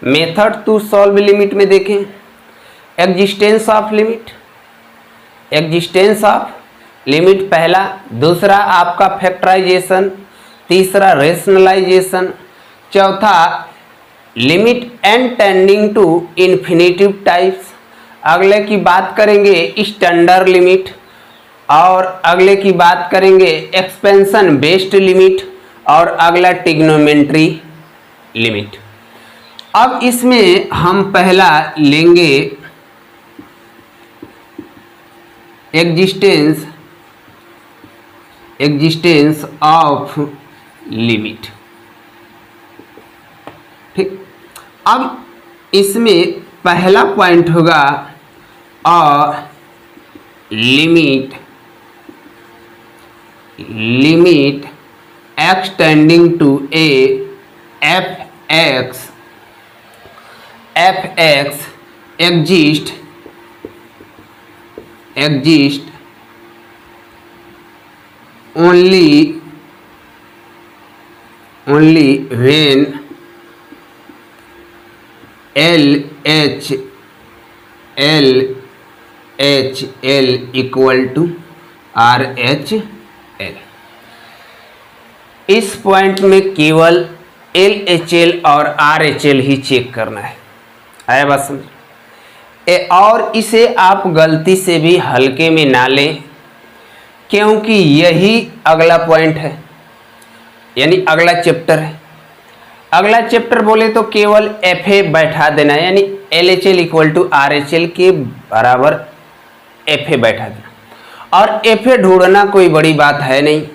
Method to solve limit में देखें, existence of limit, existence of limit पहला, दूसरा आपका फैक्टराइजेशन, तीसरा रेशनलाइजेशन, चौथा limit N tending to infinitive types, अगले की बात करेंगे स्टैंडर्ड लिमिट, और अगले की बात करेंगे एक्सपेंशन बेस्ड लिमिट, और अगला ट्रिग्नोमेट्री लिमिट। अब इसमें हम पहला लेंगे एग्जिस्टेंस ऑफ लिमिट। ठीक, अब इसमें पहला पॉइंट होगा limit x tending to a f x exist only when LHL equal to RHL। इस पॉइंट में केवल LHL और RHL ही चेक करना है, आया बात समझ? और इसे आप गलती से भी हल्के में ना लें, क्योंकि यही अगला पॉइंट है, यानी अगला चैप्टर है। अगला चैप्टर बोले तो केवल FA बैठा देना है, यानी LHL इक्वल टू RHL के बराबर FA बैठा देना, और FA ढूंढना कोई बड़ी बात है नहीं।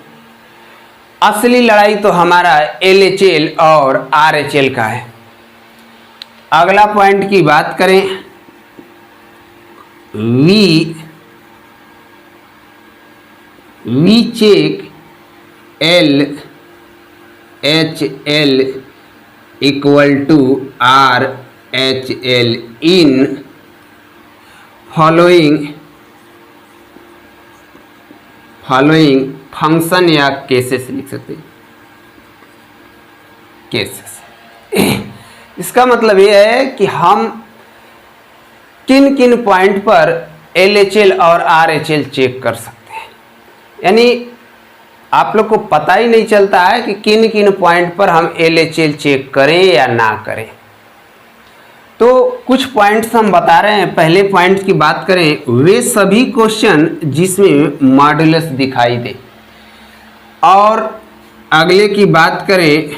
असली लड़ाई तो हमारा LHL और RHL का है। अगला पॉइंट की बात करें, we check LHL equal to RHL in following function या केसेस लिख सकते हैं, केसेस। इसका मतलब यह है कि हम किन किन पॉइंट पर LHL और RHL चेक कर सकते हैं, यानी आप लोग को पता ही नहीं चलता है कि किन किन पॉइंट पर हम LHL चेक करें या ना करें। तो कुछ पॉइंट्स हम बता रहे हैं। पहले पॉइंट की बात करें, वे सभी क्वेश्चन जिसमें मॉड्यूलस दिखाई दे, और अगले की बात करें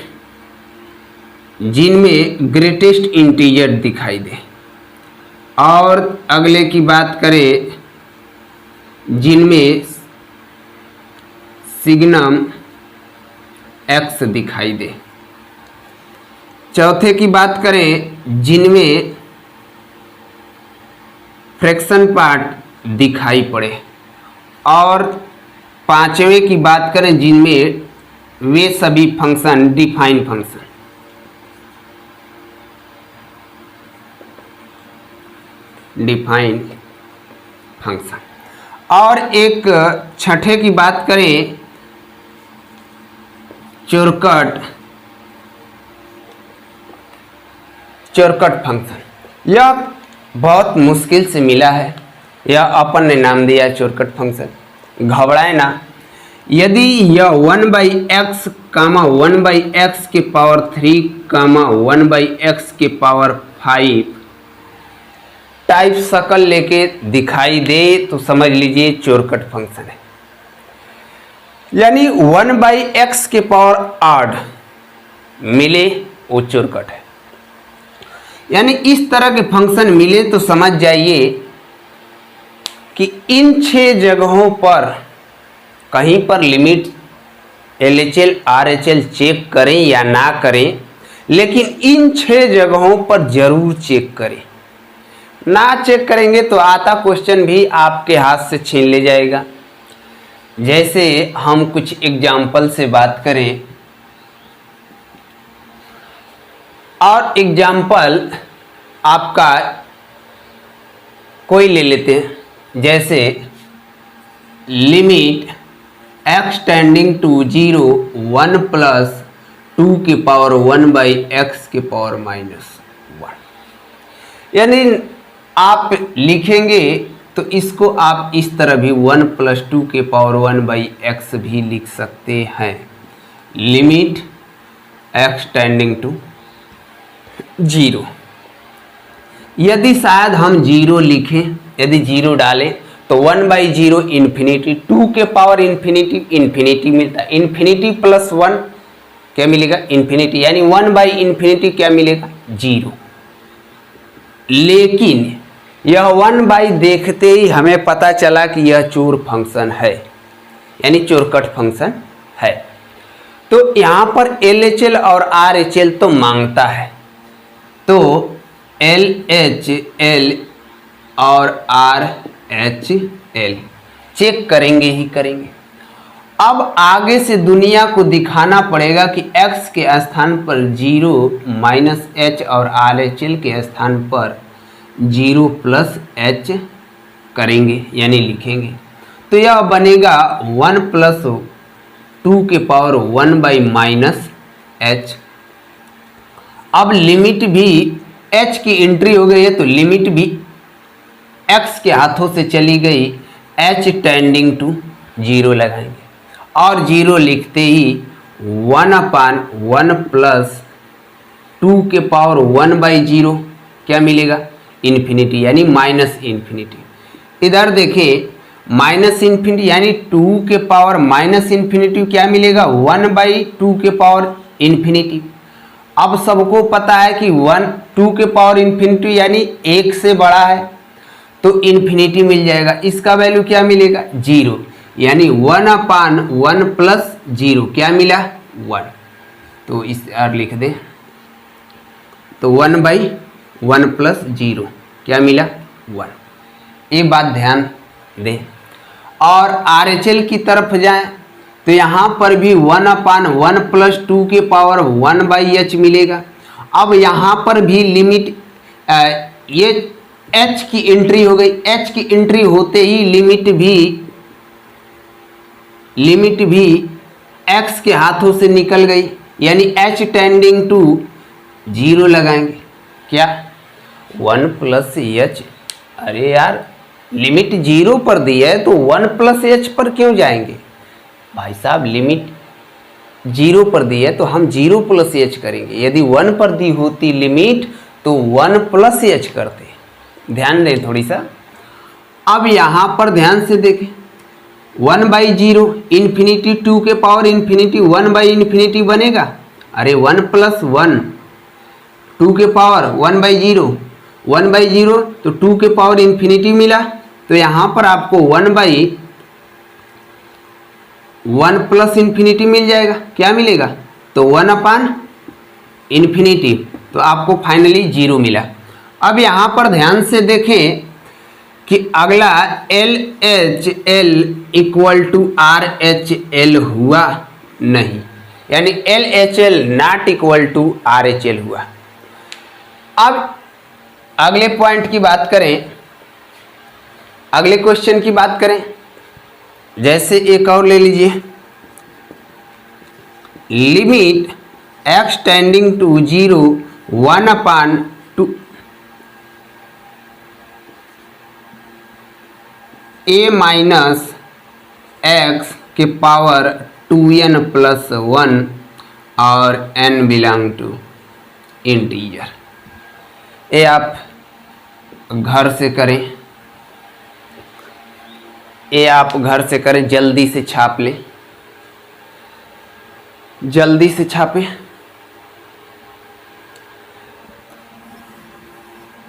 जिनमें ग्रेटेस्ट इंटीजर दिखाई दे, और अगले की बात करें जिनमें सिग्नम x दिखाई दे। चौथे की बात करें जिनमें फ्रैक्शन पार्ट दिखाई पड़े, और पांचवें की बात करें जिनमें वे सभी फंक्शन डिफाइन फंक्शन, और एक छठे की बात करें चोरकट फंक्शन। यह बहुत मुश्किल से मिला है, यह अपन ने नाम दिया चोरकट फंक्शन। घबराए ना, यदि यह 1/x, 1/x के पावर 3, 1/x के पावर 5 टाइप शकल लेके दिखाई दे तो समझ लीजिए चोरकट फंक्शन है। यानी 1/x के पावर 8 मिले वो चोरकट है। यानी इस तरह के फंक्शन मिले तो समझ जाइए कि इन 6 जगहों पर कहीं पर लिमिट LHL RHL चेक करें या ना करें, लेकिन इन 6 जगहों पर जरूर चेक करें। ना चेक करेंगे तो आता क्वेश्चन भी आपके हाथ से छीन ले जाएगा। जैसे हम कुछ एग्जाम्पल से बात करें, और एग्जाम्पल आपका कोई ले लेते हैं, जैसे लिमिट x टेंडिंग टू 0 1 + 2 की पावर 1/x की पावर 1। यानी आप लिखेंगे तो इसको आप इस तरह भी 1 + 2 के पावर 1/x भी लिख सकते हैं। Limit x tending to 0। यदि शायद हम 0 लिखें, यदि 0 डालें तो 1/0 इन्फिनिटी, 2 के पावर इन्फिनिटी, इन्फिनिटी मिलता है। इन्फिनिटी + 1 क्या मिलेगा? इन्फिनिटी। यानी 1/∞ क्या मिलेगा? 0। लेकिन यह 1/ देखते ही हमें पता चला कि यह चोर फंक्शन है, यानी चोरकट फंक्शन है। तो यहाँ पर LHL और RHL तो मांगता है, तो LHL और RHL चेक करेंगे ही करेंगे। अब आगे से दुनिया को दिखाना पड़ेगा कि x के स्थान पर 0 - h और RHL के स्थान पर 0 + h करेंगे, यानी लिखेंगे। तो यह बनेगा 1 + 2 के पावर 1/-h। अब लिमिट भी h की एंट्री हो गई है, तो लिमिट भी x के हाथों से चली गई, h टेंडिंग टू 0 लगाएंगे और 0 लिखते ही 1/1 + 2 के पावर 1/0 क्या मिलेगा? इन्फिनिटी, यानी -∞। इधर देखिए -∞ यानी 2 के पावर -∞ क्या मिलेगा? 1/2 के पावर इन्फिनिटी। अब सबको पता है कि 2 के पावर इन्फिनिटी यानी 1 से बड़ा है, तो इन्फिनिटी मिल जाएगा। इसका वैल्यू क्या मिलेगा? 0, यानी 1/1 + 0 क्या मिला? 1। तो इस और लिख दे, तो 1/1 + 0 क्या मिला? 1। ये बात ध्यान दें। और RHL की तरफ जाएं तो यहाँ पर भी 1/1 + 2 के पावर 1/h मिलेगा। अब यहाँ पर भी लिमिट ये h की एंट्री हो गई, h की एंट्री होते ही लिमिट भी x के हाथों से निकल गई, यानी h टेंडिंग टू 0 लगाएंगे। क्या? 1 + h। अरे यार, लिमिट 0 पर दी है तो 1 + h पर क्यों जाएंगे? भाई साहब, लिमिट 0 पर दी है तो हम 0 + h करेंगे। यदि 1 पर दी होती लिमिट तो 1 + h करते। ध्यान दें थोड़ी सा। अब यहाँ पर ध्यान से देखें, 1/0 इन्फिनिटी, 2 के पावर इन्फिनिटी 1/∞ बनेगा। अरे 1 + 1 2 के पावर 1/0, 1/0 तो 2 के पावर इन्फिनिटी मिला। तो यहाँ पर आपको 1/1 + इन्फिनिटी मिल जाएगा। क्या मिलेगा? तो 1/∞, तो आपको फाइनली 0 मिला। अब यहाँ पर ध्यान से देखें कि अगला LHL = RHL हुआ नहीं, यानी LHL ≠ RHL हुआ। अब अगले पॉइंट की बात करें, अगले क्वेश्चन की बात करें। जैसे एक और ले लीजिए, limit x tending to 0 1/2 a - x के पावर 2n + 1 और n बिलोंग टू इंटीजर। ये आप घर से करें, ये आप घर से करें, जल्दी से छाप लें, जल्दी से छापें।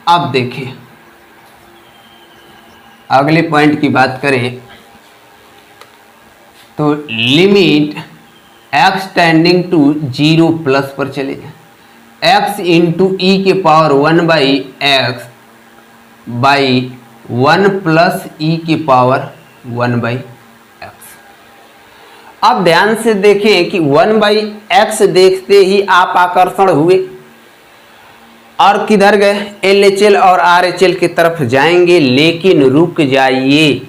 अब देखिए अगले पॉइंट की बात करें तो limit x tending to 0 plus पर चले जाए, x × e के पावर 1/x बाई 1 + e के पावर 1/x। अब ध्यान से देखें कि 1/x देखते ही आप आकर्षण हुए और किधर गए? LHL और RHL की तरफ जाएंगे, लेकिन रुक जाइए,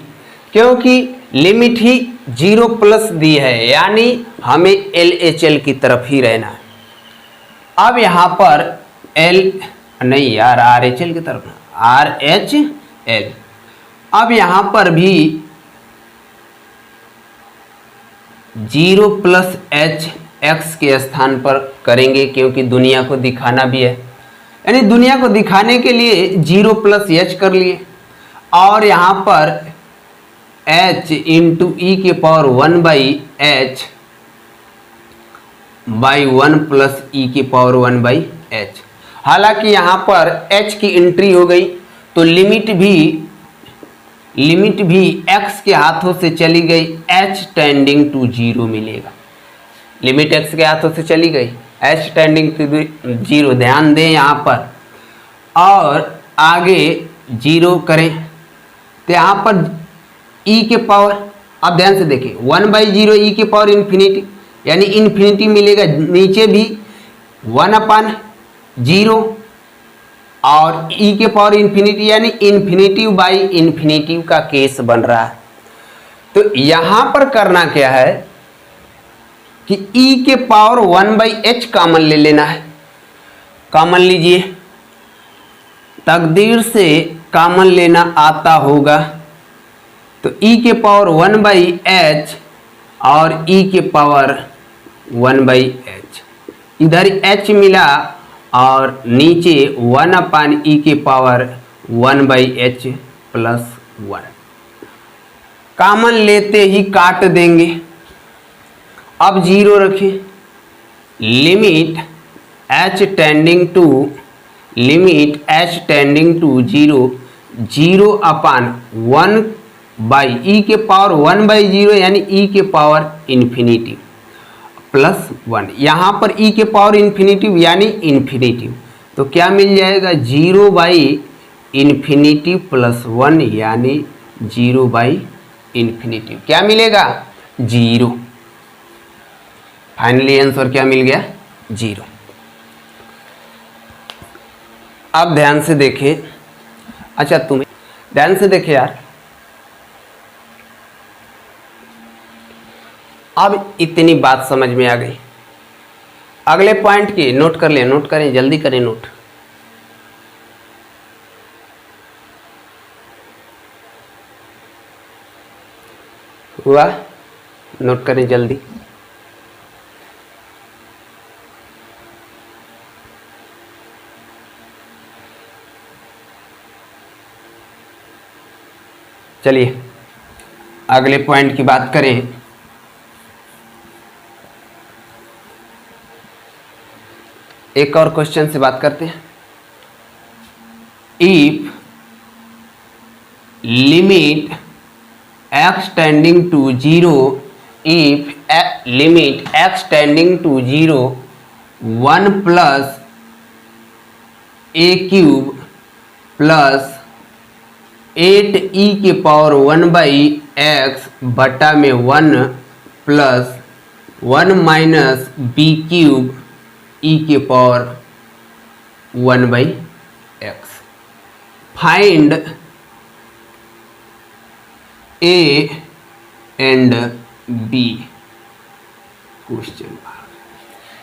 क्योंकि लिमिट ही 0 प्लस दी है, यानी हमें LHL की तरफ ही रहना है। अब यहाँ पर नहीं यार, आर एच एल की तरफ, आर एच एल। अब यहां पर भी 0 प्लस एच एक्स के स्थान पर करेंगे, क्योंकि दुनिया को दिखाना भी है, यानी दुनिया को दिखाने के लिए 0 प्लस एच कर लिए, और यहां पर h इंटू ई के power 1 by h by 1 plus e के पावर 1 बाई एच। हालांकि यहां पर h की एंट्री हो गई तो लिमिट भी x के हाथों से चली गई, h टेंडिंग टू 0 मिलेगा। लिमिट x के हाथों से चली गई, h टेंडिंग टू 0, ध्यान दें यहाँ पर। और आगे 0 करें तो यहाँ पर e के पावर, अब ध्यान से देखिए 1 बाई 0 ई के पावर इन्फिनिटी, यानी इन्फिनिटी मिलेगा, नीचे भी 1 अपान 0 और ई के पावर इन्फिनिटी, यानी इन्फिनिटिव बाई इन्फिनिटिव का केस बन रहा है। तो यहां पर करना क्या है कि ई के पावर 1 बाई एच कॉमन ले लेना है। कॉमन लीजिए, तकदीर से कॉमन लेना आता होगा, तो ई के पावर 1 बाई एच और ई के पावर 1 बाई एच, इधर एच मिला और नीचे 1 अपान ई के power 1 by h plus 1। Common लेते ही काट देंगे। अब 0 रखें, limit h tending to 0, 0 upon 1 by e के पावर 1 बाई 0, यानी ई के पावर इन्फिनिटिव प्लस 1। यहाँ पर ई के पावर इन्फिनिटिव यानी इन्फिनिटिव, तो क्या मिल जाएगा 0 बाई इन्फिनिटिव प्लस 1, यानी 0 बाई इन्फिनिटिव। क्या मिलेगा 0। फाइनली आंसर क्या मिल गया 0। अब ध्यान से देखें, अच्छा तुम्हें ध्यान से देखें यार, अब इतनी बात समझ में आ गई। अगले पॉइंट की नोट कर लें, नोट करें, जल्दी करें नोट। हुआ? नोट करें जल्दी। चलिए अगले पॉइंट की बात करें। एक और क्वेश्चन से बात करते हैं। If limit x tending to 0, if limit x tending to 0 1 plus a cube plus 8 E के पावर 1 बाई एक्स बटा में 1 प्लस 1 माइनस बी क्यूब ई के power 1 by X. Find A and B question.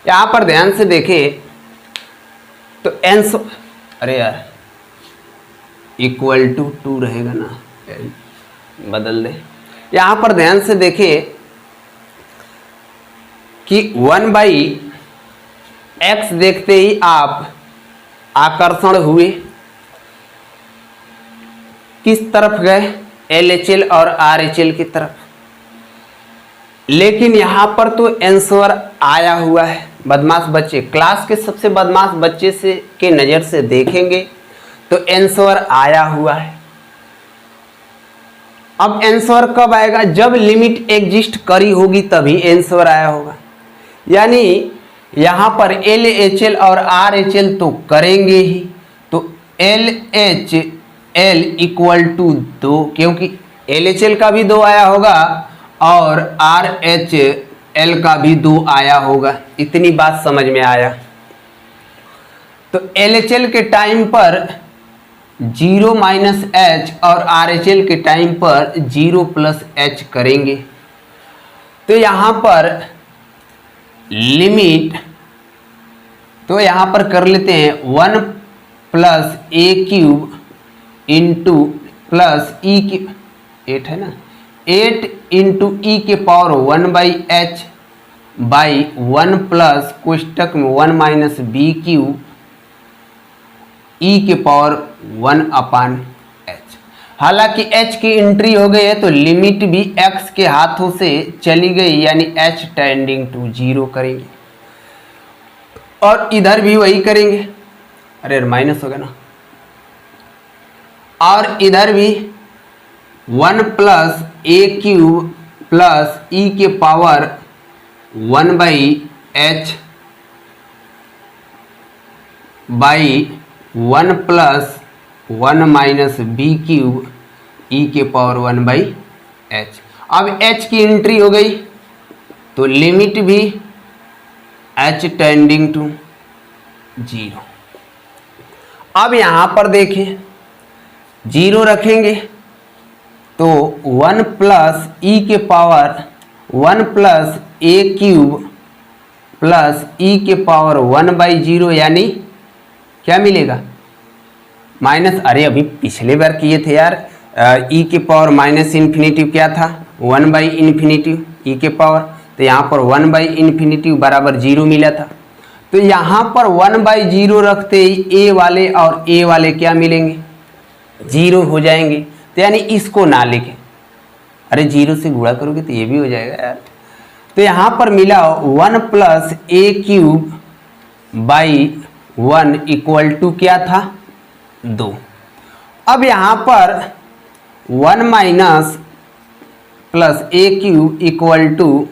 यहां पर ध्यान से देखें तो आंसर, अरे यार इक्वल टू 2 रहेगा ना, बदल दे। यहां पर ध्यान से देखें कि 1 बाई एक्स देखते ही आप आकर्षण हुए, किस तरफ गए, LHL और RHL की तरफ। लेकिन यहां पर तो आंसर आया हुआ है। बदमाश बच्चे, क्लास के सबसे बदमाश बच्चे से के नज़र से देखेंगे तो आंसर आया हुआ है। अब आंसर कब आएगा, जब लिमिट एग्जिस्ट करी होगी तभी आंसर आया होगा। यानी यहां पर LHL और RHL तो करेंगे ही, तो LHL इक्वल टू 2, क्योंकि LHL का भी 2 आया होगा और RHL का भी 2 आया होगा। इतनी बात समझ में आया। तो LHL के टाइम पर 0 माइनस एच और RHL के टाइम पर 0 प्लस एच करेंगे। तो यहां पर लिमिट, तो यहां पर कर लेते हैं 1 plus a cube into plus ई की 8 है ना, 8 इंटू ई के पावर 1/h बाई 1 प्लस कोष्टक में 1 माइनस बी क्यूब ई के पावर 1/h। हालांकि h की एंट्री हो गई है तो लिमिट भी x के हाथों से चली गई, यानी h टेंडिंग टू 0 करेंगे और इधर भी वही करेंगे। अरे माइनस हो गया ना, और इधर भी 1 plus a cube plus e के power 1/h by 1 plus 1 minus B cube ई के पावर 1/h। अब h की एंट्री हो गई तो लिमिट भी h टेंडिंग टू 0। अब यहां पर देखें 0 रखेंगे तो 1 प्लस ई के power 1 plus a cube plus e के पावर 1/0 यानी क्या मिलेगा माइनस, अरे अभी पिछले बार किए थे यार, ई के पावर माइनस इन्फिनेटिव क्या था 1/∞ ई के पावर, तो यहाँ पर 1/∞ बराबर 0 मिला था। तो यहाँ पर 1/0 रखते ही ए वाले और ए वाले क्या मिलेंगे 0 हो जाएंगे, तो यानी इसको ना लिखें। अरे 0 से गुणा करोगे तो ये भी हो जाएगा यार। तो यहाँ पर मिला 1 plus a cube by 1 equal to क्या था 2। अब यहाँ पर 1 minus plus a cube equal to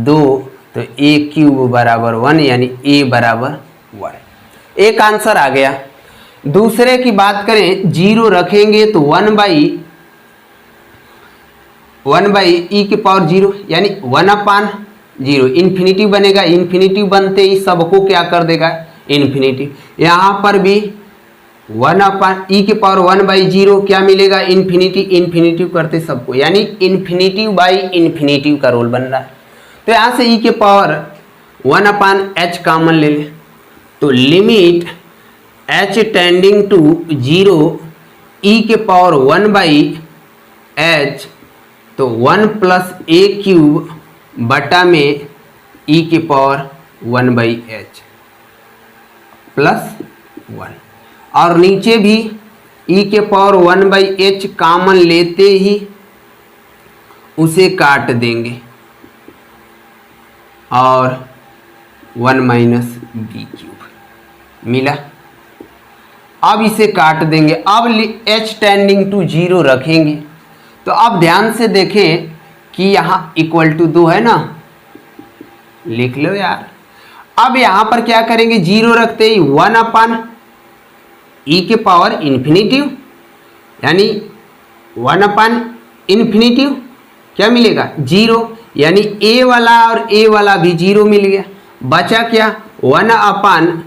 2, तो ए क्यूब बराबर 1 यानी ए बराबर 1। एक आंसर आ गया। दूसरे की बात करें 0 रखेंगे तो 1/e के पावर 0 यानी 1/0 इन्फिनिटिव बनेगा, इन्फिनिटिव बनते ही सबको क्या कर देगा इन्फिनिटिव। यहाँ पर भी 1/e के पावर 1/0 क्या मिलेगा इन्फिनिटिव, इन्फिनिटिव करते सबको, यानी इन्फिनिटिव बाई इन्फिनिटिव का रोल बन रहा है। तो यहाँ से e के पावर 1/h कॉमन ले लें तो limit h tending to 0 e के पावर 1/h, तो 1 प्लस ए क्यूब बटा में e के पावर 1/h प्लस 1, और नीचे भी e के पावर 1/h कॉमन लेते ही उसे काट देंगे और 1 माइनस बी क्यूब मिला। अब इसे काट देंगे, अब h टेंडिंग टू 0 रखेंगे। तो अब ध्यान से देखें कि यहाँ इक्वल टू 2 है ना, लिख लो यार। अब यहाँ पर क्या करेंगे 0 रखते ही 1/e के पावर इन्फिनिटिव यानी 1/∞ क्या मिलेगा 0, यानी a वाला और a वाला भी 0 मिल गया। बचा क्या 1/∞